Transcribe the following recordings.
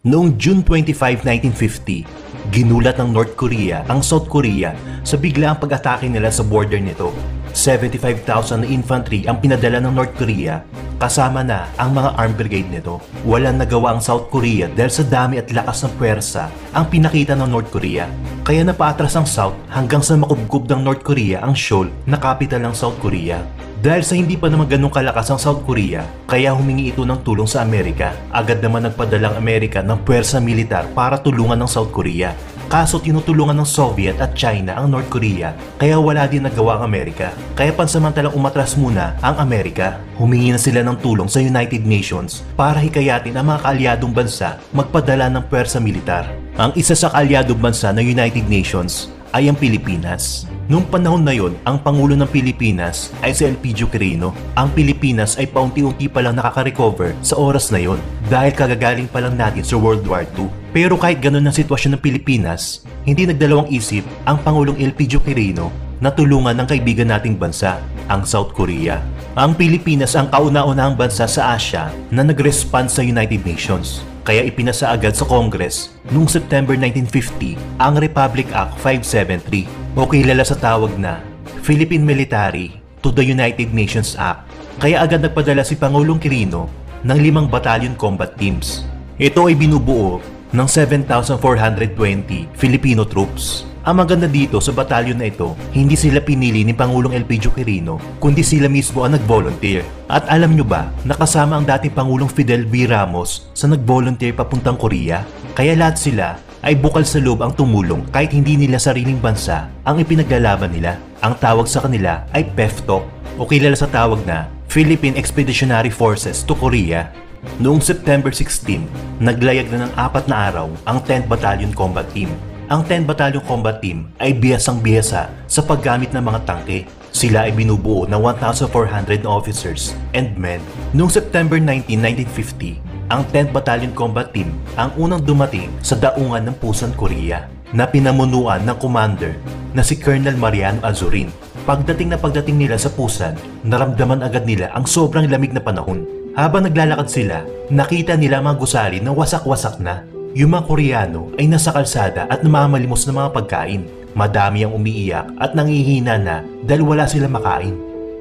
Noong June 25, 1950, ginulat ng North Korea ang South Korea sa biglaang pag-atake nila sa border nito. 75,000 na infantry ang pinadala ng North Korea, kasama na ang mga armed brigade nito. Walang nagawa ang South Korea dahil sa dami at lakas ng puwersa ang pinakita ng North Korea. Kaya napaatras ang South hanggang sa makubkob ng North Korea ang Seoul na capital ng South Korea. Dahil sa hindi pa naman ganun kalakas ang South Korea, kaya humingi ito ng tulong sa Amerika. Agad naman nagpadalang Amerika ng puwersa militar para tulungan ng South Korea. Kaso tinutulungan ng Soviet at China ang North Korea, kaya wala din nagawa ang Amerika. Kaya pansamantalang umatras muna ang Amerika. Humingi na sila ng tulong sa United Nations para hikayatin ang mga kaalyadong bansa magpadala ng puwersa militar. Ang isa sa kaalyadong bansa ng United Nations ay ang Pilipinas. Noong panahon na yon, ang Pangulo ng Pilipinas ay si Elpidio Quirino. Ang Pilipinas ay paunti-unti pa lang nakaka-recover sa oras na yon dahil kagagaling pa lang natin sa World War II. Pero kahit ganun ang sitwasyon ng Pilipinas, hindi nagdalawang isip ang Pangulong Elpidio Quirino na tulungan ng kaibigan nating bansa, ang South Korea. Ang Pilipinas ang kauna-unahang bansa sa Asia na nag-respond sa United Nations. Kaya ipinasa agad sa Congress noong September 1950 ang Republic Act 573 o kilala sa tawag na Philippine Military to the United Nations Act. Kaya agad nagpadala si Pangulong Quirino ng 5 battalion combat teams. Ito ay binubuo ng 7,420 Filipino troops. Ang maganda dito sa batalyon na ito, hindi sila pinili ni Pangulong Elpidio Quirino, kundi sila mismo ang nag-volunteer. At alam nyo ba, nakasama ang dating Pangulong Fidel V. Ramos sa nag-volunteer papuntang Korea? Kaya lahat sila ay bukal sa loob ang tumulong kahit hindi nila sariling bansa ang ipinaglalaban nila. Ang tawag sa kanila ay PEFTOC o kilala sa tawag na Philippine Expeditionary Forces to Korea. Noong September 16, naglayag na ng 4 na araw ang 10th Battalion Combat Team. Ang 10th Battalion Combat Team ay bihasang-bihasa sa paggamit ng mga tangke. Sila ay binubuo ng 1,400 officers and men. Noong September 19, 1950, ang 10th Battalion Combat Team ang unang dumating sa daungan ng Pusan, Korea na pinamunuan ng commander na si Colonel Mariano Azurin. Pagdating nila sa Pusan, naramdaman agad nila ang sobrang lamig na panahon. Habang naglalakad sila, nakita nila mga gusali na wasak-wasak na. Yung mga Koreano ay nasa kalsada at namamalimos ng mga pagkain. Madami ang umiiyak at nangihina na dahil wala silang makain.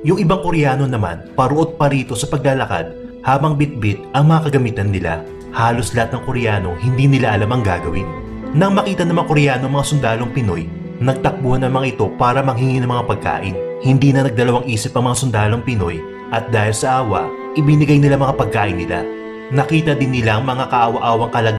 Yung ibang Koreano naman paruot parito sa paglalakad habang bitbit ang mga kagamitan nila. Halos lahat ng Koreano hindi nila alam ang gagawin. Nang makita ng mga Koreano mga sundalong Pinoy, nagtakbuhan ng mga ito para manghingi ng mga pagkain. Hindi na nagdalawang isip ang mga sundalong Pinoy at dahil sa awa, ibinigay nila mga pagkain nila. Nakita din nila ang mga kaawa-awang kalagayan